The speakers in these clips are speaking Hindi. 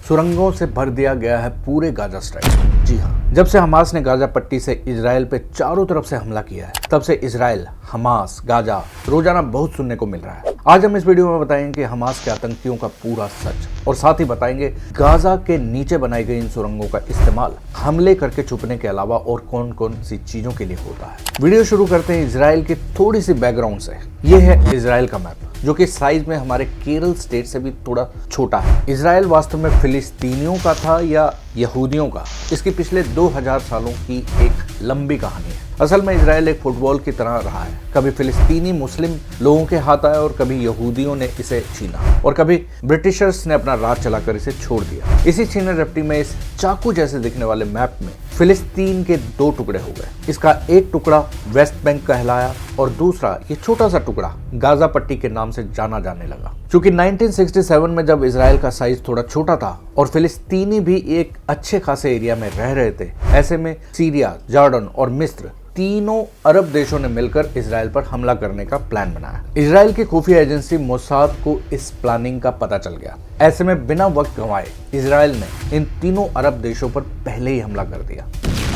सुरंगों से भर दिया गया है पूरे गाजा स्ट्राइप। जी हाँ, जब से हमास ने गाजा पट्टी से इजराइल पे चारों तरफ से हमला किया है, तब से इजराइल, हमास, गाजा रोजाना बहुत सुनने को मिल रहा है। आज हम इस वीडियो में बताएंगे कि हमास के आतंकियों का पूरा सच, और साथ ही बताएंगे गाजा के नीचे बनाई गई इन सुरंगों का इस्तेमाल हमले करके छुपने के अलावा और कौन कौन सी चीजों के लिए होता है। वीडियो शुरू करते हैं इजराइल की थोड़ी सी बैकग्राउंड से। ये है इजराइल का मैप, जो कि साइज में हमारे केरल स्टेट से भी थोड़ा छोटा है। इजराइल वास्तव में फिलिस्तीनियों का था या यहूदियों का, इसकी पिछले 2000 सालों की एक लंबी कहानी है। असल में इजराइल एक फुटबॉल की तरह रहा है, कभी फिलिस्तीनी मुस्लिम लोगों के हाथ आया और कभी यहूदियों ने इसे छीना, और कभी ब्रिटिशर्स ने अपना राज चलाकर इसे छोड़ दिया। इसी छीना झपटी में इस चाकू जैसे दिखने वाले मैप में फिलिस्तीन के दो टुकड़े हो गए। इसका एक टुकड़ा वेस्ट बैंक कहलाया और दूसरा ये छोटा सा टुकड़ा गाजा पट्टी के नाम से जाना जाने लगा। क्योंकि 1967 में जब इजराइल का साइज थोड़ा छोटा था और फिलिस्तीनी भी एक अच्छे खासे एरिया में रह रहे थे, ऐसे में सीरिया, जॉर्डन और मिस्र तीनों अरब देशों ने मिलकर इजराइल पर हमला करने का प्लान बनाया। इजराइल की खुफिया एजेंसी मोसाद को इस प्लानिंग का पता चल गया। ऐसे में बिना वक्त गंवाए इजराइल ने इन तीनों अरब देशों पर पहले ही हमला कर दिया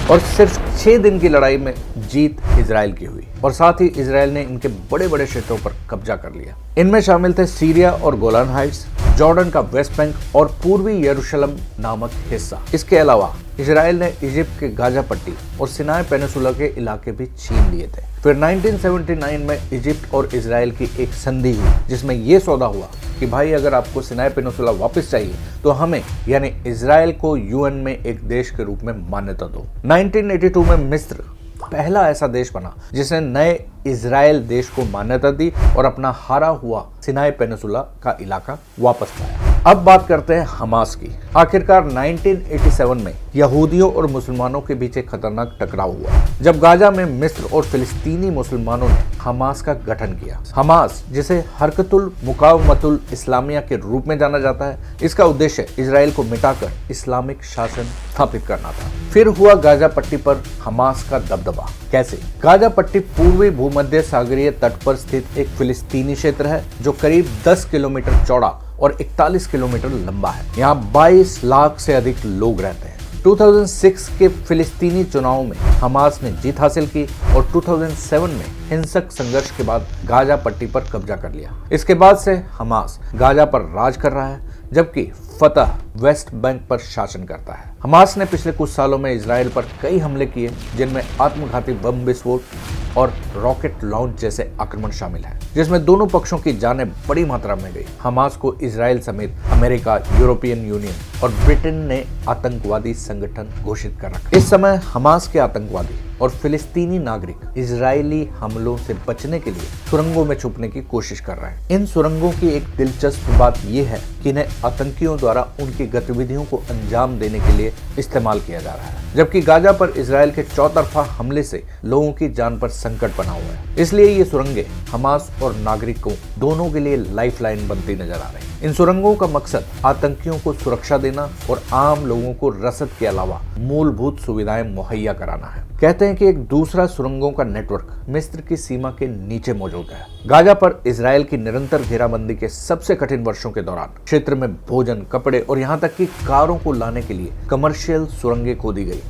और सिर्फ 6 दिन की लड़ाई में जीत इजराइल की हुई, और साथ ही इजराइल ने इनके बड़े बड़े क्षेत्रों पर कब्जा कर लिया। इनमें शामिल थे सीरिया और गोलान हाइट्स, जॉर्डन का वेस्ट बैंक और पूर्वी यरूशलेम नामक हिस्सा। इसके अलावा इजराइल ने इजिप्ट के गाजा पट्टी और सिनाई पेनिसुला के इलाके भी छीन लिए थे। फिर 1979 में इजिप्ट और इजराइल की एक संधि हुई, जिसमें यह सौदा हुआ कि भाई अगर आपको सिनाई पेनिसुला वापस चाहिए तो हमें यानी इजराइल को यूएन में एक देश के रूप में मान्यता दो। 1982 में मिस्र पहला ऐसा देश बना जिसने नए इजराइल देश को मान्यता दी और अपना हारा हुआ सिनाई पेनिसुला का इलाका वापस पाया। अब बात करते हैं हमास की। आखिरकार 1987 में यहूदियों और मुसलमानों के बीच एक खतरनाक टकराव हुआ, जब गाजा में मिस्र और फिलिस्तीनी मुसलमानों ने हमास का गठन किया। हमास, जिसे हरकतुल मुकावमतुल इस्लामिया के रूप में जाना जाता है, इसका उद्देश्य इजराइल को मिटाकर इस्लामिक शासन स्थापित करना था। फिर हुआ गाजा पट्टी पर हमास का दबदबा। कैसे? गाजा पट्टी पूर्वी भूमध्य सागरीय तट पर स्थित एक फिलिस्तीनी क्षेत्र है, जो करीब 10 किलोमीटर चौड़ा और 41 किलोमीटर लंबा है। यहाँ 22 लाख से अधिक लोग रहते हैं। 2006 के फिलिस्तीनी चुनाव में हमास ने जीत हासिल की और 2007 में हिंसक संघर्ष के बाद गाजा पट्टी पर कब्जा कर लिया। इसके बाद से हमास गाजा पर राज कर रहा है, जबकि फतह वेस्ट बैंक पर शासन करता है। हमास ने पिछले कुछ सालों में इजराइल पर कई हमले किए, जिनमें आत्मघाती बम विस्फोट और रॉकेट लॉन्च जैसे आक्रमण शामिल है, जिसमें दोनों पक्षों की जानें बड़ी मात्रा में गई। हमास को इजराइल समेत अमेरिका, यूरोपियन यूनियन और ब्रिटेन ने आतंकवादी संगठन घोषित कर रखा। इस समय हमास के आतंकवादी और फिलिस्तीनी नागरिक इजरायली हमलों से बचने के लिए सुरंगों में छुपने की कोशिश कर रहे हैं। इन सुरंगों की एक दिलचस्प बात यह है कि इन्हें आतंकियों द्वारा उनकी गतिविधियों को अंजाम देने के लिए इस्तेमाल किया जा रहा है, जबकि गाजा पर इजराइल के चौतरफा हमले से लोगों की जान पर संकट बना हुआ है। इसलिए ये सुरंगें हमास और नागरिकों दोनों के लिए लाइफलाइन बनती नजर आ रही है। इन सुरंगों का मकसद आतंकियों को सुरक्षा देना और आम लोगों को रसद के अलावा मूलभूत सुविधाएं मुहैया कराना है। कहते हैं कि एक दूसरा सुरंगों का नेटवर्क मिस्र की सीमा के नीचे मौजूद है। गाजा पर इजराइल की निरंतर घेराबंदी के सबसे कठिन वर्षों के दौरान क्षेत्र में भोजन, कपड़े और यहाँ तक कि कारों को लाने के लिए कमर्शियल सुरंगें खोदी गई।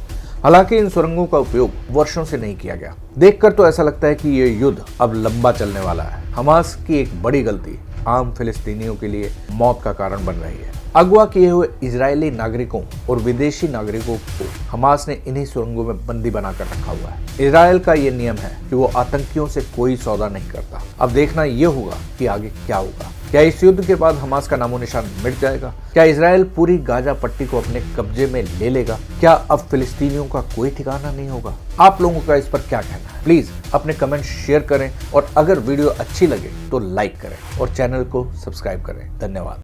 हालांकि इन सुरंगों का उपयोग वर्षों से नहीं किया गया। देखकर तो ऐसा लगता है कि ये युद्ध अब लंबा चलने वाला है। हमास की एक बड़ी गलती आम फिलिस्तीनियों के लिए मौत का कारण बन रही है। अगवा किए हुए इजरायली नागरिकों और विदेशी नागरिकों को हमास ने इन्हीं सुरंगों में बंदी बनाकर रखा हुआ है। इजराइल का ये नियम है कि वो आतंकियों से कोई सौदा नहीं करता। अब देखना ये होगा कि आगे क्या होगा। क्या इस युद्ध के बाद हमास का नामो निशान मिट जाएगा? क्या इजराइल पूरी गाजा पट्टी को अपने कब्जे में ले लेगा? क्या अब फिलिस्तीनियों का कोई ठिकाना नहीं होगा? आप लोगों का इस पर क्या कहना है? प्लीज अपने कमेंट शेयर करें, और अगर वीडियो अच्छी लगे तो लाइक करें और चैनल को सब्सक्राइब करें। धन्यवाद।